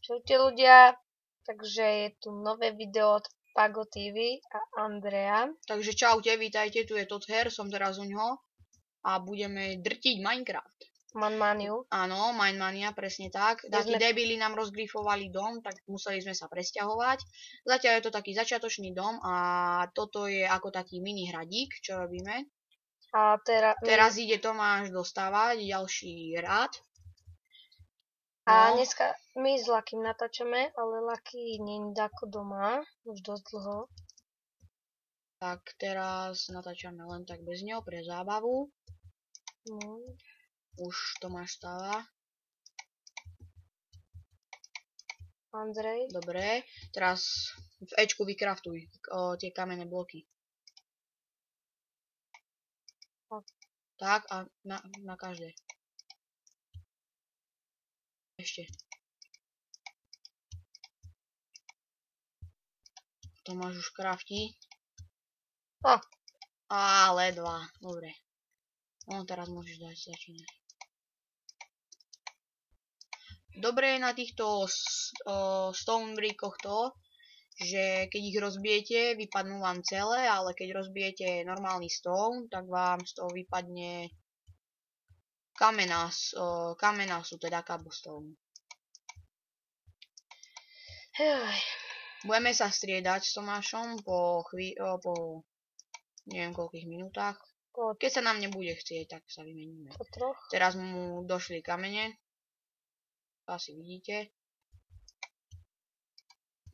Čaute ľudia, takže je tu nové video od Pago TV a Andrea. Takže čaute, vítajte, tu je Tother, som teraz u ňoho a budeme drtiť Minecraft. Manmaniu. Áno, Minemania, presne tak. Takí debili nám rozgrifovali dom, tak museli sme sa presťahovať. Zatiaľ je to taký začiatočný dom a toto je ako taký mini hradík, čo robíme. A teraz ide Tomáš dostávať ďalší rád. A dneska my s Lakym natáčame, ale Laky nie je ako doma, už dosť dlho. Tak teraz natáčame len tak bez neho, pre zábavu. Už Tomáš stáva. Andrej. Dobre, teraz v Ečku vykraftuj tie kamenné bloky. Tak a na každé. Ešte. Tomáš už kraftí. Ale dva. Dobre. No teraz môžeš dať začínať. Dobre je na týchto stone brickoch to, že keď ich rozbijete, vypadnú vám celé, ale keď rozbijete normálny stone, tak vám z toho vypadne kamená sú teda cobblestone. Budeme sa striedať s Tomášom po neviem koľkých minútach. Keď sa nám nebude chcieť, tak sa vymeníme. Teraz mu došli kamene. Asi vidíte.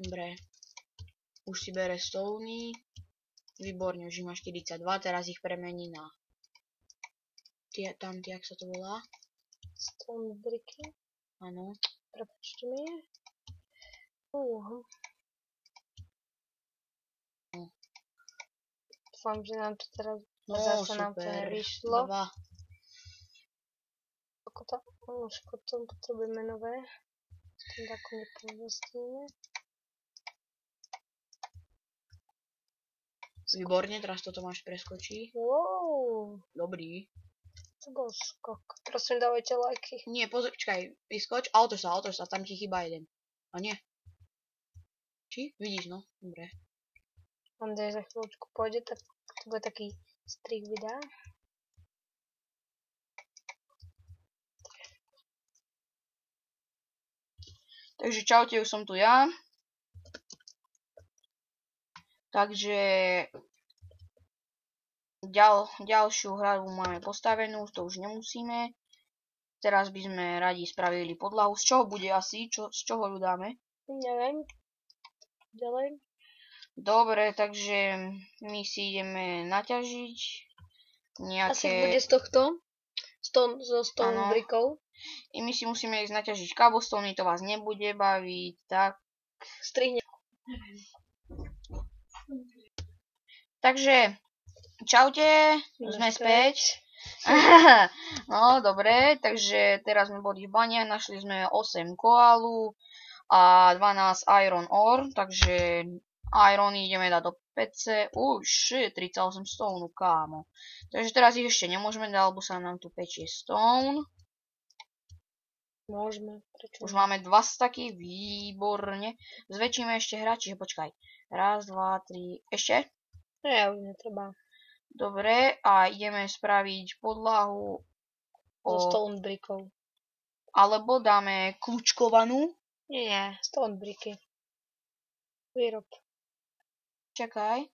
Dobre. Už si bere stony. Výborne, už má 42, teraz ich premení na tam, jak sa to volá? Stone bricky. Áno. Prepačte mi. Dúfam, že nám to teraz zase nám to nevyšlo. Potom potrebujeme nové. Tam takú nepomestíme. Výborne, teraz toto máš preskočí. Wow. Dobrý. To bol skok. Prosím, dávajte lajky. Nie, počkaj, vyskoč. Auto sa, tam ti chýba jeden. A nie. Či? Vidíš, no. Dobre. Andrej za chvíľučku pôjde, tak to bude taký strih videa. Takže čaute, už som tu ja. Takže ďalšiu hru máme postavenú, to už nemusíme. Teraz by sme radi spravili podlahu. Z čoho bude asi? Z čoho ju dáme? Neviem. Ďalej. Dobre, takže my si ideme naťažiť nejaké... Asi bude z tohto? So stone brickov. I my si musíme ísť naťažiť cobblestone, to vás nebude baviť, tak... Strihne. Takže, čaute, sme späť. No, dobre, takže teraz sme boli v bane, našli sme 8 koalu a 12 iron ore, takže iron ideme dať do pece. Shit, 38 stone, kámo. Takže teraz ich ešte nemôžeme dať, lebo sa nám tu pečie stone. Môžeme. Prečo? Už máme 2 staky, výborne. Zväčšíme ešte hra, čiže počkaj. Raz, 2, 3, ešte? Nie, už netreba. Dobre, a ideme spraviť podlahu zo stone brickov. Alebo dáme kľúčkovanú. Nie, stone bricky. Výrob. Čakaj.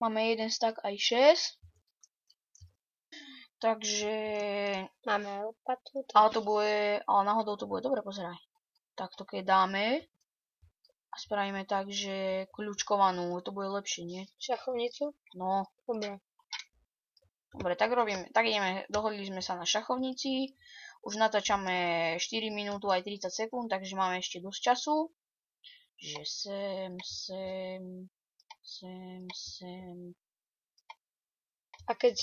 Máme 1 stack aj 6. Takže... Máme lopatu. Ale náhodou to bude dobre, pozeraj. Tak to keď dáme a spravíme tak, že kľúčkovanú, to bude lepšie, nie? Šachovnicu? No. Dobre. Dobre, tak ideme, dohodli sme sa na šachovnici. Už natáčame 4 minúty aj 30 sekúnd, takže máme ešte dosť času. Že sem. A keď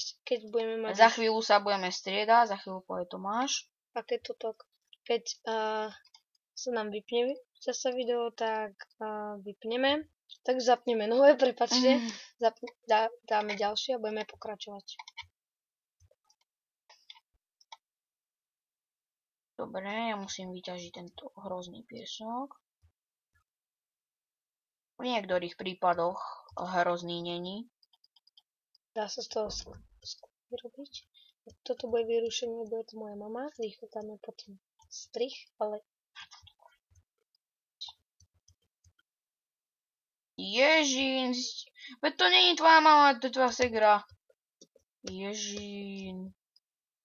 budeme mať... Za chvíľu sa budeme striedať, za chvíľu povie Tomáš. A keď sa nám vypne zase video, tak vypneme. Tak zapneme nové, prepáčte. Dáme ďalšie a budeme pokračovať. Dobre, ja musím vyťažiť tento hrozný piesok. V niektorých prípadoch hrozný není. Dá sa z toho vyrobiť. Ak toto bude vyrušenie, bude to moja mama. Vychodáme potom strih, ale... Ježín, veď to není tvoja mama, to je tvoja segra. Ježín.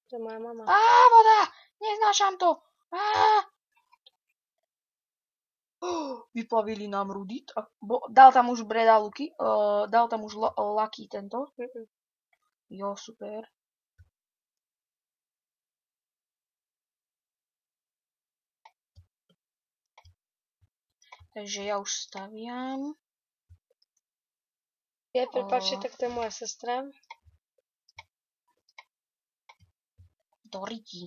To je moja mama. Á, voda! Neznášam to! Á! Vyplavili nám Rudit. Dal tam už Breda Luky? Dal tam už Lucky tento? Jo, super. Takže ja už staviam. Prepáčte, tak to je moja sestra. Doriti.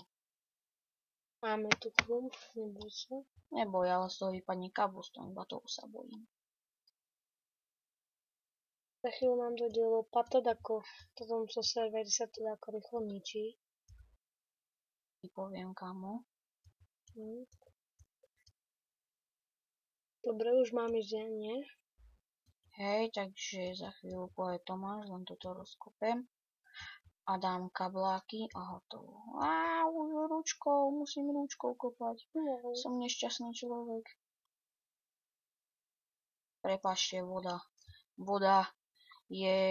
Máme tu klump, neboj sa. Neboj, ale z toho vypadne kabuston, iba toho sa bojím. Za chvíľu nám dojde lopatot, ako to tomto serveri sa to ako rýchlo ničí. Poviem kamo. Dobre, už mám ísť, nie? Hej, takže za chvíľu poje Tomáš, len toto rozkopem. A dám kabláky a hotovo. Á, už ručkou, musím ručkou kopať. Som nešťastný človek. Prepáčte, voda. Voda je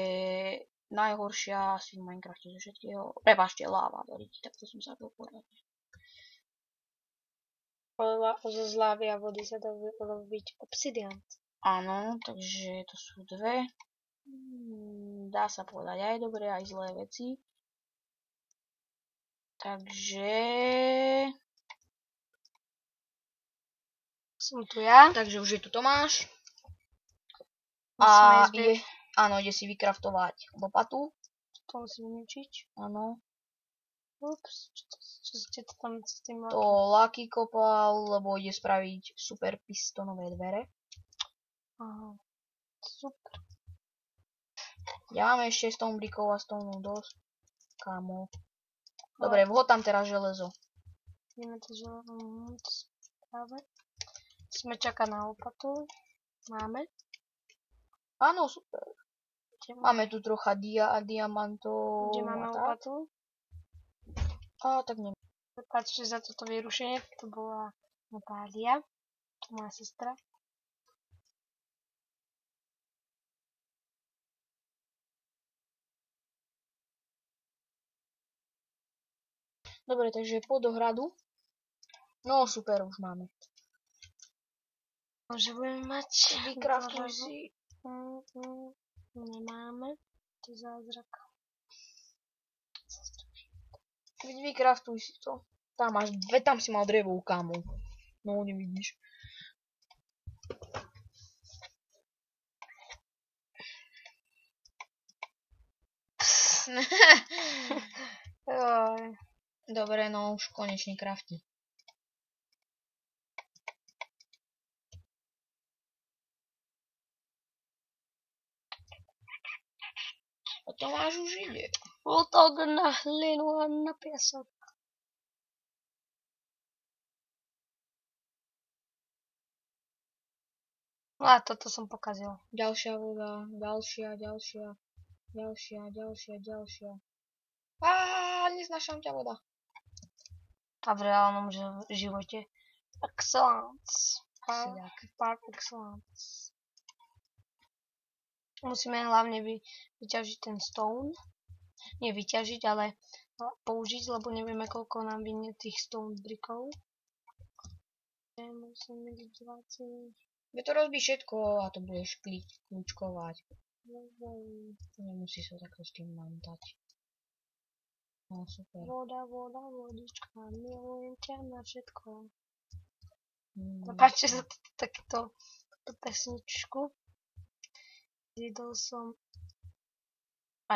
najhoršia asi v Minecrafte zo všetkého. Prepáčte, láva, Doriti, tak to som sa povedať. Zo lávy a vody sa dá robiť obsidian. Áno, takže to sú dve. Dá sa povedať aj dobré, aj zlé veci. Takže... Som tu ja. Takže už je tu Tomáš. Musíme A ísť áno, ide si vykraftovať lopatu. to musím ničiť. Áno. Ups, čo ste to tam s tým To Lucky kopal, lebo ide spraviť super pistonové dvere. Aha, super. Ja mám ešte stone brickov a stone dosť. Kamo. Dobre, vhod tam teraz železo. Ideme to práve. Sme čaká na lopatu. Máme. Áno, super. Máme tu trocha diamantov. Kde máme lopatu? A tak neviem. Prepáčte za toto vyrušenie, to bola Natália, to moja sestra. Dobre, takže po dohradu. No super, už máme. Že budeme mať... Vykraftuj si. Nemáme. To je zázrak. Vykraftuj si to. Tam máš, tam si mal drevo, kámo. No, nevidíš. Dobre, no už konečne krafti. A Tomáš už ide. Útok na hlinu a na piesok. A toto som pokazil. Ďalšia voda, ďalšia. Á, neznášam ťa voda. A v reálnom živote. Excellence. Par excellence. Musíme hlavne vyťažiť ten stone. Nie vyťažiť, ale použiť, lebo nevieme, koľko nám vynie tých stone brickov. Musíme vyťažiť. Ve to rozbí všetko a to budeš kľúčkovať. Nemusí sa takto s tým mantať. No super. Voda, vodička, milujem ťa na všetko. Prepáčte za takúto pesničku. Zjedol som...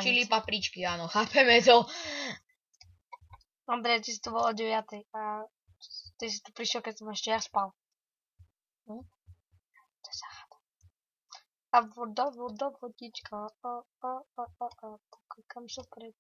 Čili papričky, áno, chápeme to. Dobre, ty si to bolo o 9. A ty si tu prišiel, keď som ešte ja spal. To je záhada. A voda, vodička. Kam sa pred...